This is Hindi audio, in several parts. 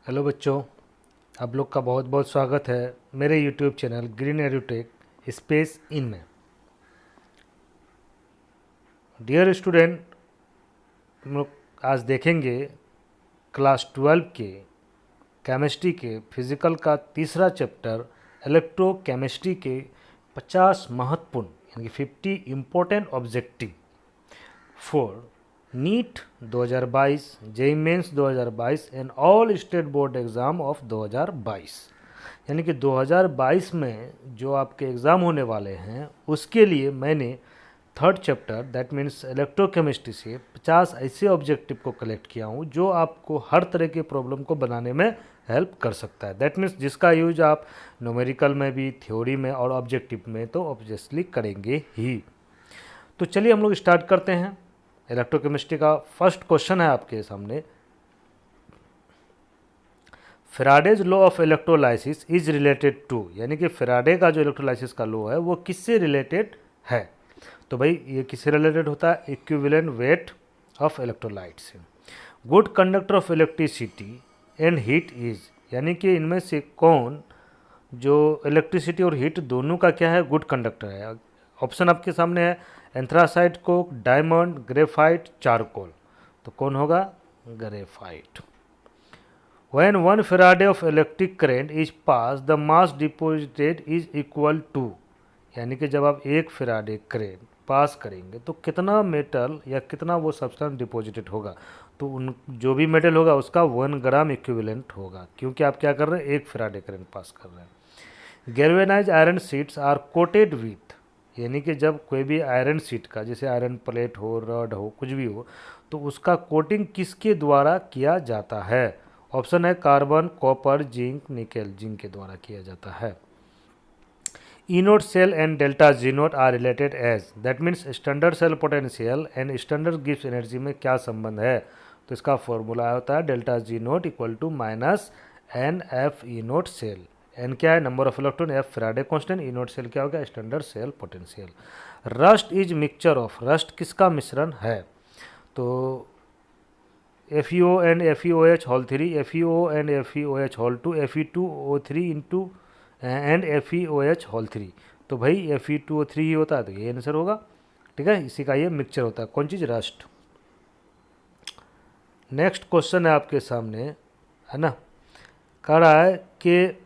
हेलो बच्चों, आप लोग का बहुत बहुत स्वागत है मेरे YouTube channel Green Edutech Space in में। डियर स्टूडेंट, हम लोग आज देखेंगे क्लास 12 के केमिस्ट्री के फिजिकल का तीसरा चैप्टर इलेक्ट्रोकेमिस्ट्री के 50 महत्वपूर्ण यानी कि 50 important objective for NEET 2022, JEE mains 2022 and all state board exam of 2022। यानी कि 2022 में जो आपके एग्ज़ाम होने वाले हैं उसके लिए मैंने third chapter that means electrochemistry से 50 ऐसे ऑब्जेक्टिव को कलेक्ट किया हूँ जो आपको हर तरह के प्रॉब्लम को बनाने में हेल्प कर सकता है। दैट मीन्स जिसका यूज आप न्यूमेरिकल में भी, थ्योरी में और ऑब्जेक्टिव में तो ऑब्वियसली करेंगे ही। तो चलिए हम लोग स्टार्ट करते हैं। इलेक्ट्रोकेमिस्ट्री का फर्स्ट क्वेश्चन है आपके सामने, Faraday's law of electrolysis is related to, यानी कि फेराडे का जो इलेक्ट्रोलाइसिस का लॉ है वो किससे रिलेटेड है। तो भाई ये किससे रिलेटेड होता है? इक्विवेलेंट वेट ऑफ इलेक्ट्रोलाइट से। Good conductor of electricity and heat is, यानी कि इनमें से कौन जो इलेक्ट्रिसिटी और हीट दोनों का क्या है? गुड कंडक्टर है। ऑप्शन आपके सामने है anthracite, Coke, diamond, graphite, charcoal. तो कौन होगा? Graphite. When 1 Faraday of electric current is passed, the mass deposited is equal to, यानी कि जब आप 1 फैराडे करंट पास करेंगे तो कितना मेटल या कितना वो सब्सटेंस डिपॉजिटेड होगा। तो उन जो भी मेटल होगा उसका 1 ग्राम इक्विवेलेंट होगा, क्योंकि आप क्या कर रहे हैं? 1 फैराडे करंट पास कर रहे हैं। Galvanize iron sheets are coated with, यानी कि जब कोई भी आयरन शीट का, जैसे आयरन प्लेट हो, रड हो, कुछ भी हो, तो उसका कोटिंग किसके द्वारा किया जाता है? ऑप्शन है carbon, copper, zinc, nickel. Zinc के द्वारा किया जाता है। E naught cell and delta G naught are related as, that means standard cell potential and standard Gibbs energy में क्या संबंध है? तो इसका फॉर्मूला होता है delta G naught equal to minus N F E naught cell. N क्या है? Number of electron, F Faraday constant, E naught cell क्या होगा? Standard cell potential. Rust is mixture of, rust किसका मिश्रण है? तो FeO and FeOH whole 3, FeO and FeOH whole 2, Fe2O3 into and FeOH whole 3। तो भाई Fe2O3 ही होता है, तो ये आंसर होगा। ठीक है, इसी का ये मिक्सचर होता है। कौन चीज़? रस्ट। नेक्स्ट क्वेश्चन है आपके सामने, है ना, कह रहा है कि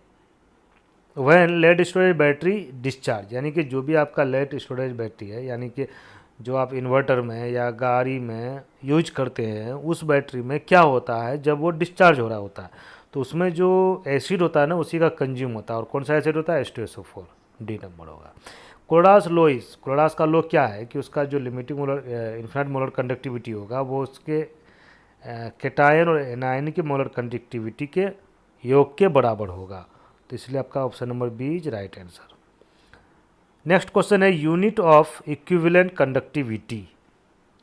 when lead storage battery discharge, यानी कि जो भी आपका लेड स्टोरेज बैटरी है, यानी कि जो आप इन्वर्टर में या गाड़ी में यूज करते हैं, उस बैटरी में क्या होता है जब वो डिस्चार्ज हो रहा होता है? तो उसमें जो एसिड होता है ना उसी का कंज्यूम होता है। और कौन सा एसिड होता है? H2SO4, डी नंबर होगा। क्लोरास लोइस, क्लोरास का लो क्या है कि उसका जो limiting molar infinite molar conductivity होगा वो उसके केटायन और एनायन की मोलर कंडक्टिविटी के योग के बराबर होगा। तो इसलिए आपका option number B is right answer. Next question है यूनिट ऑफ इक्विवेलेंट कंडक्टिविटी।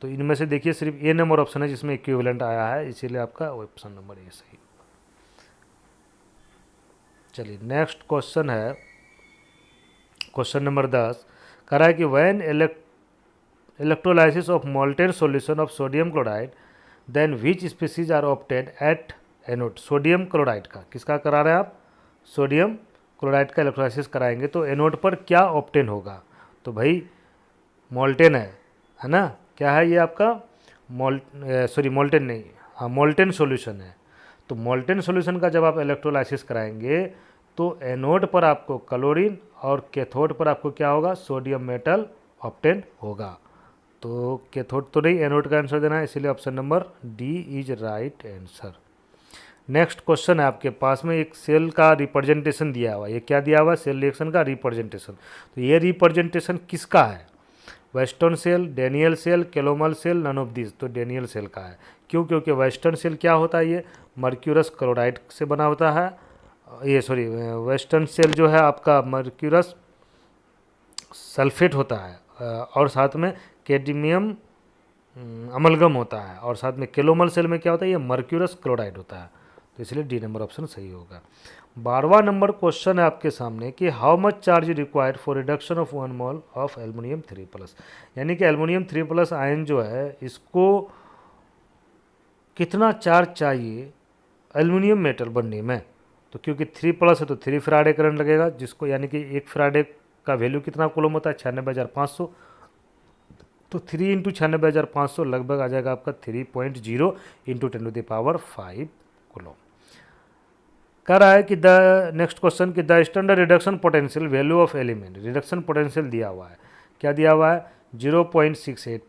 तो इनमें से देखिए सिर्फ ए नंबर ऑप्शन है जिसमें इक्विवेलेंट आया है, इसीलिए आपका ऑप्शन नंबर ए सही। चलिए नेक्स्ट क्वेश्चन है क्वेश्चन नंबर 10, कह रहा है कि when electrolysis of molten solution of sodium chloride then which species are obtained at anode. Sodium chloride का किसका करा रहे हैं आप? सोडियम क्लोराइड का इलेक्ट्रोलाइसिस कराएंगे तो एनोड पर क्या ऑब्टेन होगा? तो भाई मोल्टेन है ना, क्या है ये आपका? मोल्टेन नहीं, हाँ मोल्टेन सॉल्यूशन है। तो मोल्टेन सॉल्यूशन का जब आप इलेक्ट्रोलाइसिस कराएंगे तो एनोड पर आपको क्लोरीन और कैथोड पर आपको क्या होगा? सोडियम मेटल ऑब्टेन होगा। तो कैथोड तो नहीं, एनोड का आंसर देना है, इसलिए option number D is right answer. Next question है आपके पास में, एक सेल का रिप्रेजेंटेशन दिया हुआ है। ये क्या दिया हुआ है? सेल रिएक्शन का रिप्रेजेंटेशन। तो ये रिप्रेजेंटेशन किसका है? Western cell, Daniell cell, calomel cell, none of this. तो डेनियल सेल का है। क्यों? क्योंकि वेस्टर्न सेल क्या होता है? ये मर्क्यूरस क्लोराइड से बना होता है। ये सॉरी, वेस्टर्न सेल जो है आपका मर्क्यूरस सल्फेट होता है और साथ में कैडमियम अमलगम होता है, और साथ में कैलोमल सेल में क्या होता है? ये मर्क्यूरस क्लोराइड होता है। तो इसलिए डी नंबर ऑप्शन सही होगा। 12वां नंबर क्वेश्चन है आपके सामने कि how much charge required for reduction of 1 mole of aluminium 3+, यानी कि एल्युमिनियम 3+ आयन जो है इसको कितना चार्ज चाहिए एल्युमिनियम मेटल बनने में। तो क्योंकि 3+ है तो 3 फैराडे करंट लगेगा, जिसको यानी कि 1 फैराडे का वैल्यू कितना कूलम होता है, 96,500। तो 3 इंटू 96,500 लगभग आ जाएगा आपका 3.0 इंटू 10⁵ कूलम। कह रहा है कि द नेक्स्ट क्वेश्चन कि the standard reduction potential value of element, reduction potential दिया हुआ है, क्या दिया हुआ है, 0.68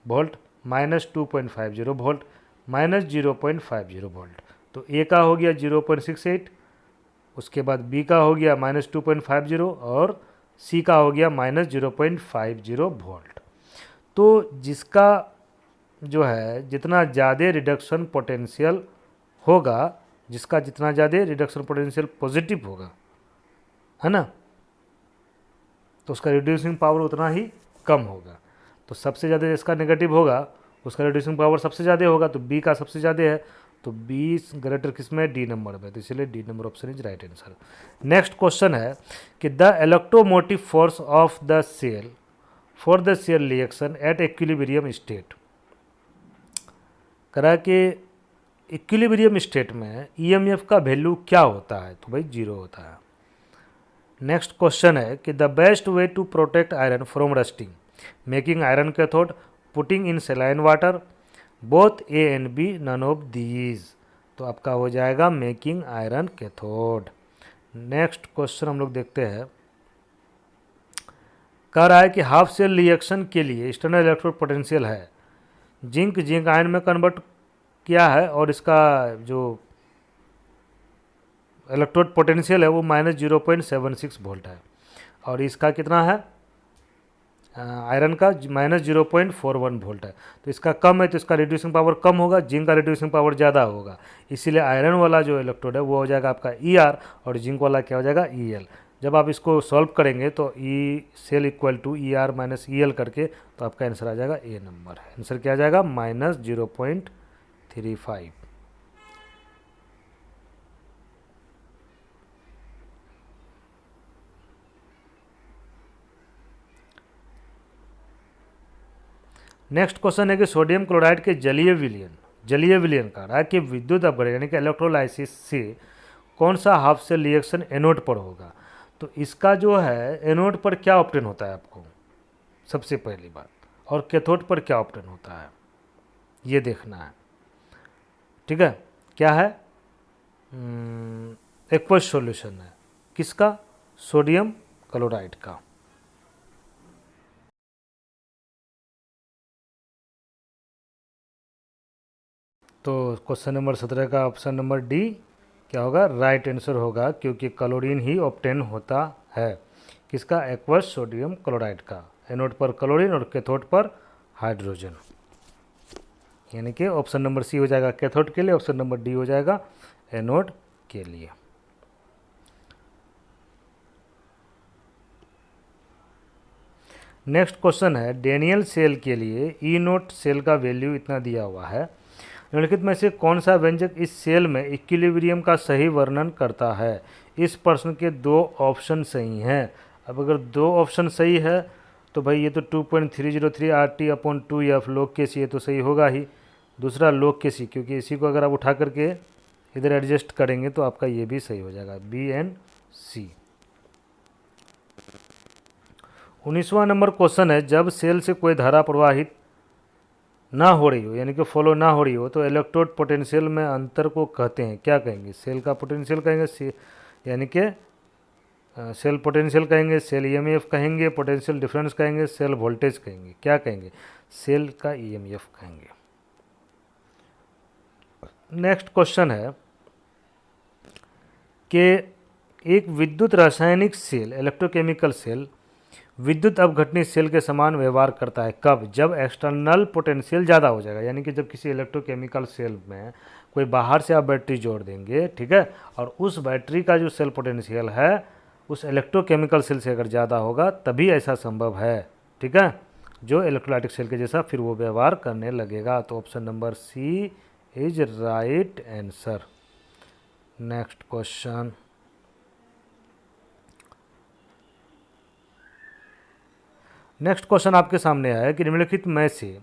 वोल्ट, -2.50 वोल्ट, -0.50 वोल्ट। तो ए का हो गया 0.68, उसके बाद बी का हो गया -2.50 और सी का हो गया -0.50 वोल्ट। तो जिसका जो है जितना ज़्यादा रिडक्शन पोटेंशियल होगा, जिसका जितना ज़्यादा रिडक्शन पोटेंशियल पॉजिटिव होगा, है ना, तो उसका रिड्यूसिंग पावर उतना ही कम होगा। तो सबसे ज़्यादा जिसका नेगेटिव होगा उसका रिड्यूसिंग पावर सबसे ज़्यादा होगा, तो बी का सबसे ज़्यादा है, तो बी ग्रेटर किस में, डी नंबर में, तो इसलिए D number option is right answer. Next question है कि the electromotive force of the cell for the cell reaction at equilibrium state. करा कि इक्विलिब्रियम स्टेट में ईएमएफ का वैल्यू क्या होता है, तो भाई 0 होता है। नेक्स्ट क्वेश्चन है कि the best way to protect iron from rusting, making iron cathode, putting in saline water, both A and B, none of these. तो आपका हो जाएगा making iron cathode. Next question हम लोग देखते हैं, कह रहा है कि हाफ सेल रिएक्शन के लिए एक्सटर्नल इलेक्ट्रोड पोटेंशियल है, जिंक आयन में कन्वर्ट किया है और इसका जो इलेक्ट्रोड पोटेंशियल है वो -0.76 वोल्ट है, और इसका कितना है आयरन का -0.41 वोल्ट है। तो इसका कम है तो इसका रिड्यूसिंग पावर कम होगा, जिंक का रिड्यूसिंग पावर ज़्यादा होगा, इसीलिए आयरन वाला जो इलेक्ट्रोड है वो हो जाएगा आपका ER और जिंक वाला क्या हो जाएगा EL। जब आप इसको सॉल्व करेंगे तो E cell equal to ER minus EL करके, तो आपका आंसर आ जाएगा ए नंबर है। आंसर क्या आ जाएगा -0.35। नेक्स्ट क्वेश्चन है कि सोडियम क्लोराइड के जलीय विलयन का रहा है कि विद्युत अपघटन यानी कि इलेक्ट्रोलाइसिस से कौन सा हाफ सेल रिएक्शन एनोड पर होगा। तो इसका जो है एनोड पर क्या ऑप्टेन होता है आपको सबसे पहली बात, और कैथोड पर क्या ऑप्टेन होता है ये देखना है, ठीक है। क्या है, एक्वस सॉल्यूशन है किसका, सोडियम क्लोराइड का। तो क्वेश्चन नंबर 17 का ऑप्शन नंबर डी क्या होगा, राइट आंसर होगा, क्योंकि क्लोरीन ही ऑप्टेन होता है किसका, एक्वस सोडियम क्लोराइड का। एनोड पर क्लोरीन और कैथोड पर हाइड्रोजन, यानी कि ऑप्शन नंबर सी हो जाएगा कैथोड के लिए, ऑप्शन नंबर डी हो जाएगा एनोड के लिए। नेक्स्ट क्वेश्चन है, डेनियल सेल के लिए E0 सेल का वैल्यू इतना दिया हुआ है, निम्नलिखित में से कौन सा व्यंजक इस सेल में इक्विलिब्रियम का सही वर्णन करता है। इस प्रश्न के 2 ऑप्शन सही हैं। अब अगर 2 ऑप्शन सही है तो भाई ये तो 2.303 RT/2F log Kc ये तो सही होगा ही। दूसरा log Kc, क्योंकि इसी को अगर आप उठा करके इधर एडजस्ट करेंगे तो आपका ये भी सही हो जाएगा, B and C। 19वां नंबर क्वेश्चन है, जब सेल से कोई धारा प्रवाहित ना हो रही हो यानी कि फॉलो ना हो रही हो तो इलेक्ट्रोड पोटेंशियल में अंतर को कहते हैं, क्या कहेंगे, सेल का पोटेंशियल कहेंगे, यानी कि सेल पोटेंशियल कहेंगे, सेल EMF कहेंगे, पोटेंशियल डिफरेंस कहेंगे, सेल वोल्टेज कहेंगे, क्या कहेंगे, सेल का EMF कहेंगे। नेक्स्ट क्वेश्चन है कि एक विद्युत रासायनिक सेल इलेक्ट्रोकेमिकल सेल विद्युत अपघटनी सेल के समान व्यवहार करता है कब, जब एक्सटर्नल पोटेंशियल ज़्यादा हो जाएगा, यानी कि जब किसी इलेक्ट्रोकेमिकल सेल में कोई बाहर से आप बैटरी जोड़ देंगे, ठीक है, और उस बैटरी का जो सेल पोटेंशियल है उस इलेक्ट्रोकेमिकल सेल से अगर ज़्यादा होगा तभी ऐसा संभव है, ठीक है, जो इलेक्ट्रोलाइटिक सेल के जैसा फिर वो व्यवहार करने लगेगा। तो option number C is right answer. Next question, next question आपके सामने है कि निम्नलिखित में से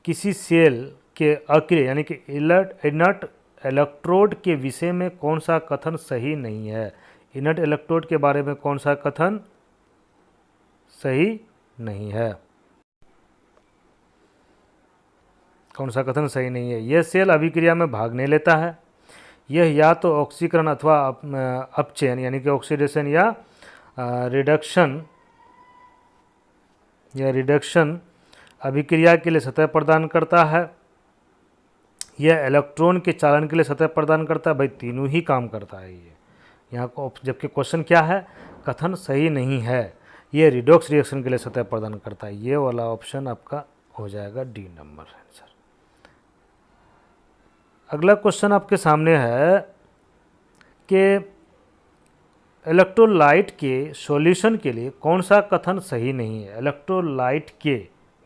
किसी सेल के अक्रिय यानी कि इनर्ट इलेक्ट्रोड के विषय में कौन सा कथन सही नहीं है? इनर्ट इलेक्ट्रोड के बारे में कौन सा कथन सही नहीं है? कौन सा कथन सही नहीं है? यह सेल अभिक्रिया में भाग नहीं लेता है, यह या तो ऑक्सीकरण अथवा अपचयन यानी कि ऑक्सीडेशन या रिडक्शन अभिक्रिया के लिए सतह प्रदान करता है, यह इलेक्ट्रॉन के चालन के लिए सतह प्रदान करता है। भाई तीनों ही काम करता है ये यहाँ को, जबकि क्वेश्चन क्या है? कथन सही नहीं है, ये रिडॉक्स रिएक्शन के लिए सतह प्रदान करता है। ये वाला ऑप्शन आपका हो जाएगा डी नंबर आंसर। अगला क्वेश्चन आपके सामने है कि इलेक्ट्रोलाइट के सॉल्यूशन के लिए कौन सा कथन सही नहीं है? इलेक्ट्रोलाइट के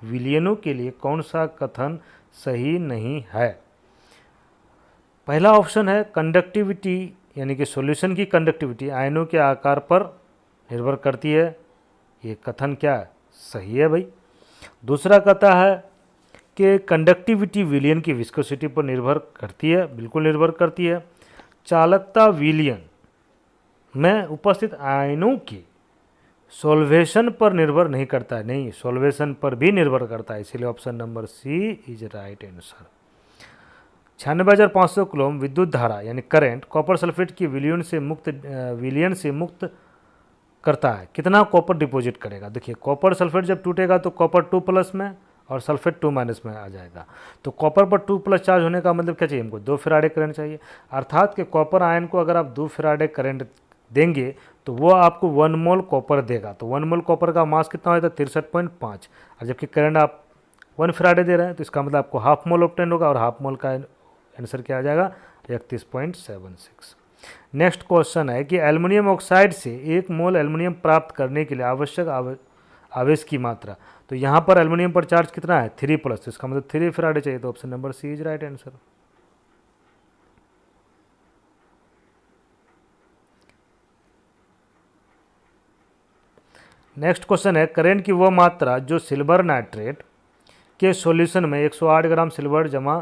विलयनों के लिए कौन सा कथन सही नहीं है? पहला ऑप्शन है कंडक्टिविटी, यानी कि सॉल्यूशन की कंडक्टिविटी आयनों के आकार पर निर्भर करती है। ये कथन क्या है? सही है भाई। दूसरा कहता है कि कंडक्टिविटी विलयन की विस्कोसिटी पर निर्भर करती है, बिल्कुल निर्भर करती है। चालकता विलयन में उपस्थित आयनों की सॉल्वेशन पर निर्भर नहीं करता है, नहीं, सॉल्वेशन पर भी निर्भर करता है, इसीलिए option number C is right answer. 96,500 coulomb विद्युत धारा यानी करंट कॉपर सल्फेट की विलयन से मुक्त करता है। कितना कॉपर डिपॉजिट करेगा? देखिए कॉपर सल्फेट जब टूटेगा तो कॉपर 2+ में और सल्फेट 2- में आ जाएगा। तो कॉपर पर 2+ चार्ज होने का मतलब क्या चाहिए हमको? 2 फैराडे करंट चाहिए। अर्थात कि कॉपर आयन को अगर आप 2 फैराडे करंट देंगे तो वो आपको 1 मोल कॉपर देगा। तो 1 मोल कॉपर का मास कितना होता है? 63.5। और जबकि करंट आप 1 फैराडे दे रहे हैं तो इसका मतलब आपको हाफ मोल ऑब्टेन होगा, और हाफ मोल का आंसर क्या आ जाएगा? 31.76। नेक्स्ट क्वेश्चन है कि एल्युमिनियम ऑक्साइड से 1 मोल एल्युमिनियम प्राप्त करने के लिए आवश्यक आवेश की मात्रा। तो यहाँ पर एल्युमिनियम पर चार्ज कितना है? 3+, तो इसका मतलब 3 फैराडे चाहिए। तो option number C is right answer. Next question है करंट की वह मात्रा जो सिल्वर नाइट्रेट के सॉल्यूशन में 108 ग्राम सिल्वर जमा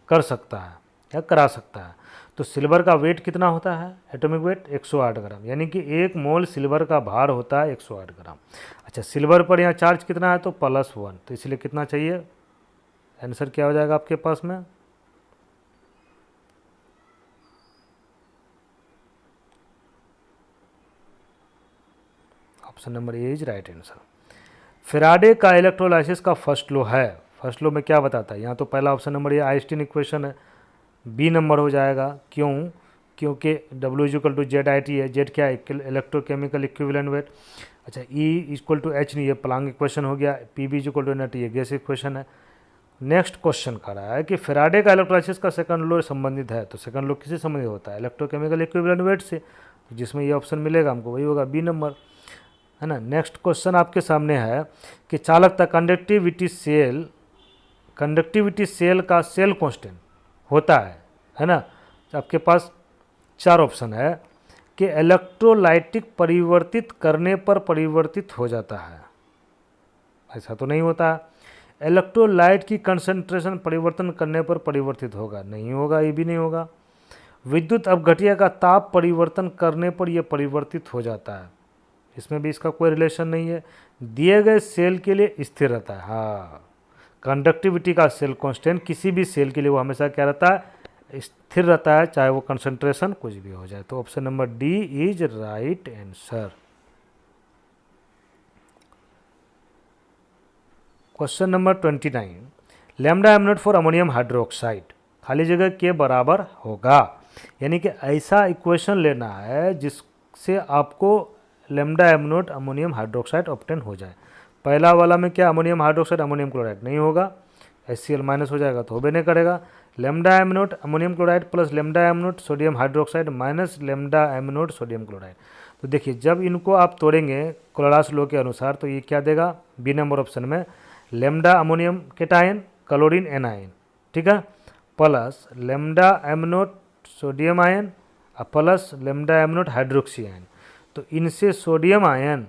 कर सकता है या करा सकता है। तो सिल्वर का वेट कितना होता है? एटॉमिक वेट 108 ग्राम, यानी कि 1 मोल सिल्वर का भार होता है 108 ग्राम। अच्छा, सिल्वर पर यहाँ चार्ज कितना है? तो +1, तो इसलिए कितना चाहिए? आंसर क्या हो जाएगा आपके पास में? Option number A is right answer. Faraday का इलेक्ट्रोलाइसिस का फर्स्ट लॉ है। फर्स्ट लॉ में क्या बताता है? यहाँ तो पहला ऑप्शन नंबर ये आइंस्टीन इक्वेशन है, बी नंबर हो जाएगा। क्यों? क्योंकि W = ZIT है। Z क्या है? Electrochemical equivalent weight. अच्छा, E = H नहीं, ये प्लांक इक्वेशन हो गया। PV = NT, ये गैस इक्वेशन है। नेक्स्ट क्वेश्चन कर रहा है कि फैराडे का इलेक्ट्रोलाइसिस का सेकंड लॉ संबंधित है। तो सेकंड लॉ किससे संबंधित होता है? इलेक्ट्रोकेमिकल इक्विवेलेंट वेट से। जिसमें ये ऑप्शन मिलेगा हमको वही होगा, बी नंबर, है ना। नेक्स्ट क्वेश्चन आपके सामने है कि चालकता कंडक्टिविटी सेल का सेल कांस्टेंट होता है ना। तो आपके पास 4 ऑप्शन है कि इलेक्ट्रोलाइटिक परिवर्तित करने पर परिवर्तित हो जाता है, ऐसा तो नहीं होता है। इलेक्ट्रोलाइट की कंसंट्रेशन परिवर्तन करने पर परिवर्तित होगा, नहीं होगा, ये भी नहीं होगा। विद्युत अपघट्य का ताप परिवर्तन करने पर यह परिवर्तित हो जाता है, इसमें भी इसका कोई रिलेशन नहीं है। दिए गए सेल के लिए स्थिर रहता है। हाँ, कंडक्टिविटी का सेल कांस्टेंट किसी भी सेल के लिए वो हमेशा क्या रहता है? स्थिर रहता है, चाहे वो कंसंट्रेशन कुछ भी हो जाए। तो option number D is right answer. Question number 29, lambda m0 for ammonium hydroxide खाली जगह के बराबर होगा। यानी कि ऐसा इक्वेशन लेना है जिससे आपको lambda m0 ammonium hydroxide obtain हो जाए। पहला वाला में क्या? अमोनियम हाइड्रोक्साइड अमोनियम क्लोराइड नहीं होगा, HCl- हो जाएगा तो होबे नहीं करेगा। Lambda m0 ammonium chloride plus lambda m0 sodium hydroxide minus lambda m0 sodium chloride. तो देखिए जब इनको आप तोड़ेंगे क्लोरास लॉ के अनुसार तो ये क्या देगा? बी नंबर ऑप्शन में lambda ammonium cation chlorine anion, ठीक है, plus lambda m0 sodium ion plus lambda m0 hydroxy ion. तो इनसे सोडियम आयन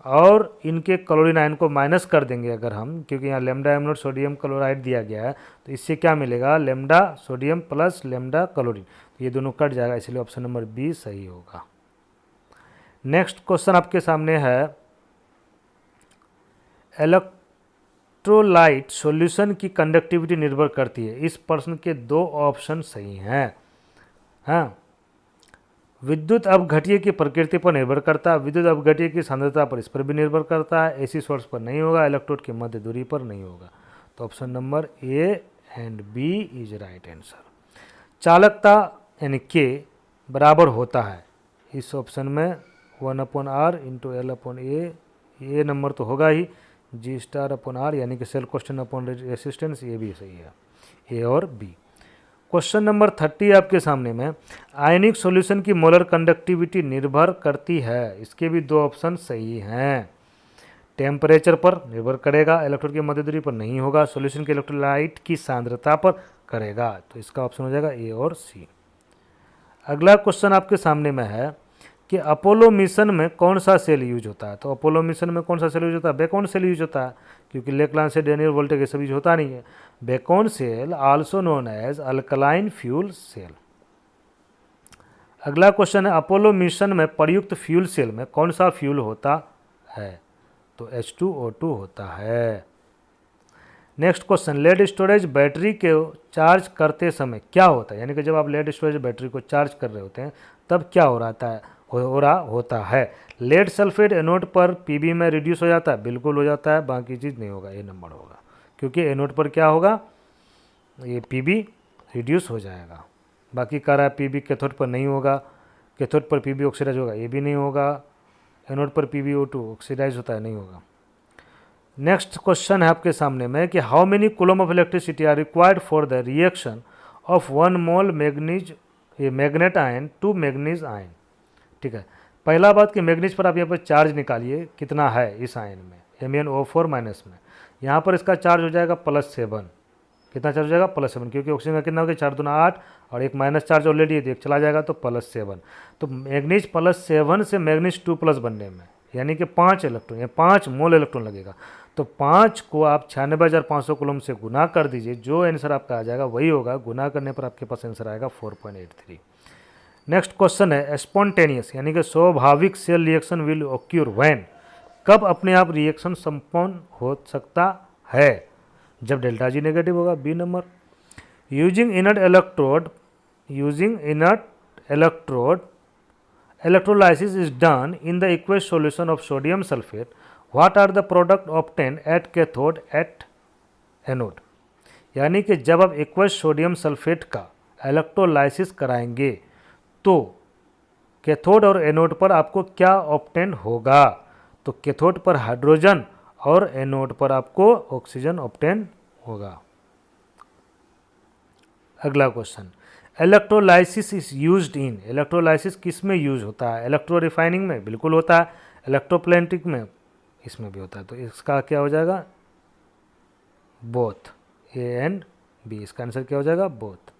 और इनके क्लोरीन आयन को माइनस कर देंगे अगर हम, क्योंकि यहाँ lambda am not sodium chloride दिया गया है, तो इससे क्या मिलेगा, lambda sodium plus lambda chlorine, तो ये दोनों कट जाएगा, इसलिए ऑप्शन नंबर बी सही होगा। नेक्स्ट क्वेश्चन आपके सामने है, इलेक्ट्रोलाइट सॉल्यूशन की कंडक्टिविटी निर्भर करती है, इस प्रश्न के दो ऑप्शन सही हैं। हाँ, विद्युत अपघट्य की प्रकृति पर निर्भर करता है, विद्युत अपघट्य की सांद्रता पर, इस पर भी निर्भर करता है, एसी सोर्स पर नहीं होगा, इलेक्ट्रोड की मध्य दूरी पर नहीं होगा। तो option number A and B is right answer. चालकता यानी के बराबर होता है, इस ऑप्शन में 1/r इंटू एल अपॉन ए नंबर तो होगा ही, जी स्टार अपॉन आर यानी कि सेल क्वेश्चन अपॉन रेसिस्टेंस, ये भी सही है, ए और बी। क्वेश्चन नंबर 30 आपके सामने में, आयनिक सॉल्यूशन की मोलर कंडक्टिविटी निर्भर करती है, इसके भी दो ऑप्शन सही हैं। टेम्परेचर पर निर्भर करेगा, इलेक्ट्रोड की मध्य दूरी पर नहीं होगा, सॉल्यूशन के इलेक्ट्रोलाइट की सांद्रता पर करेगा, तो इसका ऑप्शन हो जाएगा ए और सी। अगला क्वेश्चन आपके सामने में है कि अपोलो मिशन में कौन सा सेल यूज होता है, तो अपोलो मिशन में कौन सा सेल यूज होता है, बेकॉन सेल यूज होता है, क्योंकि लेक्लान से डेनियल वोल्टेज ये सब यूज होता नहीं है। Bacon cell also known as alkaline fuel cell. अगला क्वेश्चन है, अपोलो मिशन में प्रयुक्त फ्यूल सेल में कौन सा फ्यूल होता है, तो H2O2 होता है। Next question, lead storage battery के चार्ज करते समय क्या होता है, यानी कि जब आप लेड स्टोरेज बैटरी को चार्ज कर रहे होते हैं तब क्या हो रहा होता है, लेड सल्फेट एनोड पर पीबी में रिड्यूस हो जाता है, बिल्कुल हो जाता है, बाकी चीज़ नहीं होगा, ये नंबर होगा, क्योंकि एनोड पर क्या होगा, ये पीबी रिड्यूस हो जाएगा। बाकी कह रहा है पीबी कैथोड पर नहीं होगा, कैथोड पर पीबी ऑक्सीडाइज होगा, ये भी नहीं होगा, एनोड पर PbO2 ऑक्सीडाइज होता है, नहीं होगा। नेक्स्ट क्वेश्चन है आपके सामने में कि how many coulomb of electricity are required for the reaction of 1 mole magnet ion to manganese ion. ठीक है, पहला बात कि मैग्नीज पर आप यहाँ पर चार्ज निकालिए कितना है इस आयन में, MnO4 माइनस में, यहाँ पर इसका चार्ज हो जाएगा +7, कितना चार्ज हो जाएगा +7, क्योंकि ऑक्सीजन का कितना हो गया 4 दूना 8 और एक माइनस चार्ज ऑलरेडी है, एक चला जाएगा तो +7, तो मैग्नीज +7 से मैग्नीज 2+ बनने में यानी कि 5 इलेक्ट्रॉन या 5 मोल इलेक्ट्रॉन लगेगा, तो 5 को आप 96,500 कूलम से गुना कर दीजिए, जो आंसर आपका आ जाएगा वही होगा, गुना करने पर आपके पास आंसर आएगा 4.83। नेक्स्ट क्वेश्चन है, स्पॉन्टेनियस यानी कि स्वाभाविक cell reaction will occur when, कब अपने आप रिएक्शन संपन्न हो सकता है, जब डेल्टा जी नेगेटिव होगा, B number. Using inert electrode electrolysis is done in the aqueous solution of sodium sulfate, what are the product obtained at cathode at anode, यानी कि जब आप एक्वस सोडियम सल्फेट का इलेक्ट्रोलाइसिस कराएंगे तो कैथोड और एनोड पर आपको क्या ऑब्टेन होगा, तो कैथोड पर हाइड्रोजन और एनोड पर आपको ऑक्सीजन ऑब्टेन होगा। अगला question, electrolysis is used in, electrolysis किस में यूज होता है, इलेक्ट्रो रिफाइनिंग में, बिल्कुल होता है, इलेक्ट्रोप्लेटिक में, इसमें भी होता है, तो इसका क्या हो जाएगा, बोथ, ए एंड बी, इसका आंसर क्या हो जाएगा, बोथ।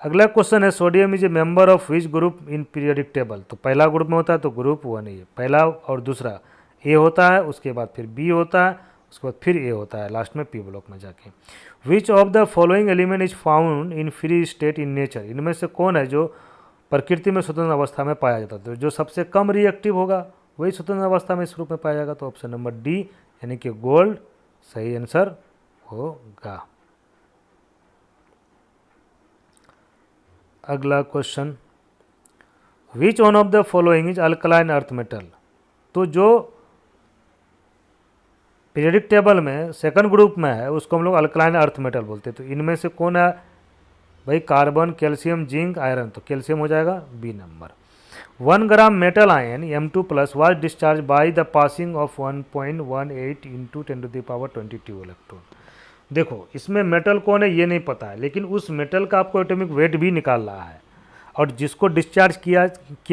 अगला क्वेश्चन है, sodium is a member of which group in periodic table, तो पहला ग्रुप में होता है तो ग्रुप 1 है, पहला और दूसरा ए होता है, उसके बाद फिर बी होता है, उसके बाद फिर ए होता है, लास्ट में पी ब्लॉक में जाके। विच of the following element is found in free state in nature, इनमें से कौन है जो प्रकृति में स्वतंत्र अवस्था में पाया जाता है, तो जो सबसे कम रिएक्टिव होगा वही स्वतंत्र अवस्था में इस रूप में पाया जाएगा, तो ऑप्शन नंबर डी यानी कि गोल्ड सही आंसर होगा। अगला question, which one of the following is alkaline earth metal, तो जो पीरियडिक टेबल में सेकंड ग्रुप में है उसको हम लोग अल्कलाइन अर्थ मेटल बोलते हैं, तो इनमें से कौन है भाई, कार्बन, कैल्शियम, जिंक, आयरन, तो कैल्शियम हो जाएगा B number. 1 gram metal ion M2+ was discharge by the passing of 1.18 into 10⁻22 electron. देखो इसमें मेटल कौन है ये नहीं पता है, लेकिन उस मेटल का आपको एटॉमिक वेट भी निकाल रहा है, और जिसको डिस्चार्ज किया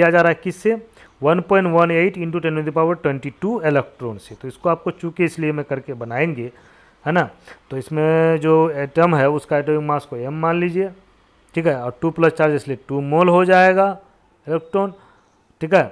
जा रहा है किससे, 1.18 इंटू 10⁻22 इलेक्ट्रॉन से, तो इसको आपको चूँकि इसलिए मैं करके बनाएंगे, है ना, तो इसमें जो एटम है उसका एटॉमिक मास को m मान लीजिए, ठीक है, और 2+ चार्ज इसलिए 2 मोल हो जाएगा इलेक्ट्रॉन, ठीक है,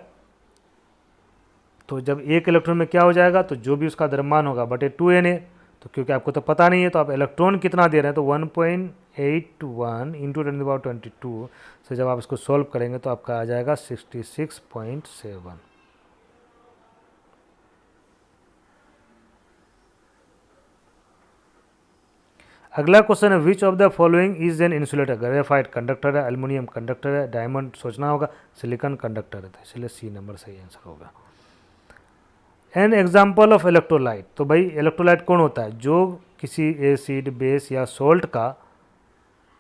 तो जब एक इलेक्ट्रॉन में क्या हो जाएगा, तो जो भी उसका द्रव्यमान होगा बटे 2Na, तो क्योंकि आपको तो पता नहीं है तो आप इलेक्ट्रॉन कितना दे रहे हैं, तो 1.81 इंटू 10⁻22 से जब आप इसको सॉल्व करेंगे तो आपका आ जाएगा 66.7। अगला क्वेश्चन है विच of the following is an insulator. Graphite conductor है, एल्युमिनियम कंडक्टर है, डायमंड सोचना होगा, सिलिकॉन कंडक्टर है, तो इसलिए सी नंबर सही आंसर होगा। An example of electrolyte. तो भाई इलेक्ट्रोलाइट कौन होता है, जो किसी एसिड बेस या सोल्ट का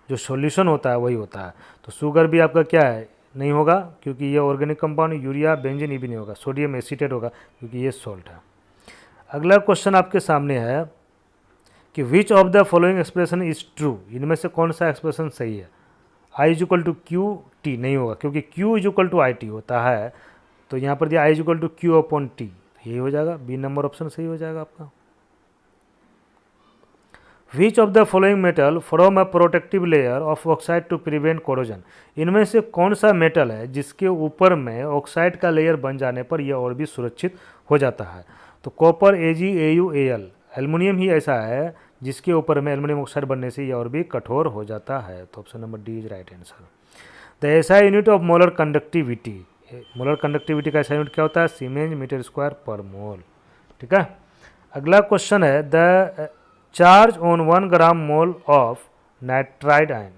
जो सॉल्यूशन होता है वही होता है। तो शुगर भी आपका क्या है, नहीं होगा क्योंकि ये ऑर्गेनिक कंपाउंड, यूरिया बेंजीन ये भी नहीं होगा, सोडियम एसीटेट होगा क्योंकि ये सॉल्ट है। अगला क्वेश्चन आपके सामने है कि which of the following expression is true. इनमें से कौन सा एक्सप्रेशन सही है। I is equal to Q T नहीं होगा क्योंकि Q is equal to I T होता है, तो यहाँ पर दिया I is equal to Q upon T, यही हो जाएगा, बी नंबर ऑप्शन सही हो जाएगा आपका। Which of the following metal from a protective layer of oxide to prevent corrosion. इनमें से कौन सा मेटल है जिसके ऊपर में ऑक्साइड का लेयर बन जाने पर यह और भी सुरक्षित हो जाता है। तो कॉपर AgAuAl, एल्युमिनियम ही ऐसा है जिसके ऊपर में एल्युमिनियम ऑक्साइड बनने से यह और भी कठोर हो जाता है। तो option number D is right answer. The SI unit of molar conductivity. Molar conductivity का एसआई यूनिट क्या होता है, सीमेंस मीटर स्क्वायर पर मोल। ठीक है। अगला क्वेश्चन है the charge on 1 gram mole of nitride ion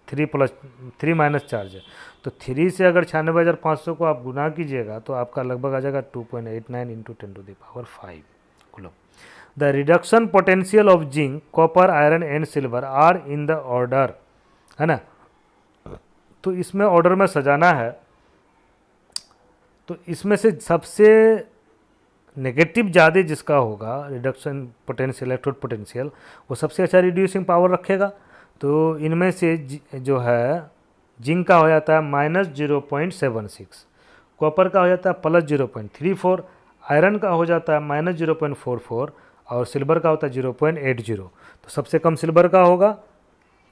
3 charge है। तो 3 से अगर 96,500 को आप गुना कीजिएगा तो आपका लगभग आ जाएगा 2.89 into 10⁵ coulomb. The reduction potential of zinc, copper, iron and silver are in the order, है ना। तो इसमें ऑर्डर में सजाना है, तो इसमें से सबसे नेगेटिव ज़्यादा जिसका होगा रिडक्शन पोटेंशियल, इलेक्ट्रोड पोटेंशियल, वो सबसे अच्छा रिड्यूसिंग पावर रखेगा। तो इनमें से जो है जिंक का हो जाता है -0.76, कॉपर का हो जाता है +0.34, आयरन का हो जाता है -0.44 और सिल्वर का होता है 0.80। तो सबसे कम सिल्वर का होगा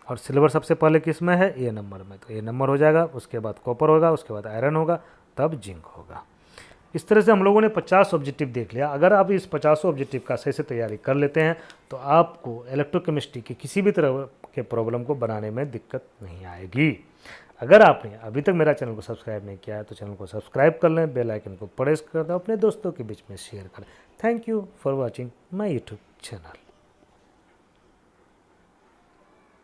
और सिल्वर सबसे पहले किस में है, ए नंबर में, तो ए नंबर हो जाएगा, उसके बाद कॉपर होगा, उसके बाद आयरन होगा, तब जिंक होगा। इस तरह से हम लोगों ने 50 ऑब्जेक्टिव देख लिया। अगर आप इस 50 ऑब्जेक्टिव का सही से तैयारी कर लेते हैं तो आपको इलेक्ट्रोकेमिस्ट्री की किसी भी तरह के प्रॉब्लम को बनाने में दिक्कत नहीं आएगी। अगर आपने अभी तक मेरा चैनल को सब्सक्राइब नहीं किया है तो चैनल को सब्सक्राइब कर लें, बेल आइकन को प्रेस कर दें, अपने दोस्तों के बीच में शेयर करें। Thank you for watching my YouTube channel.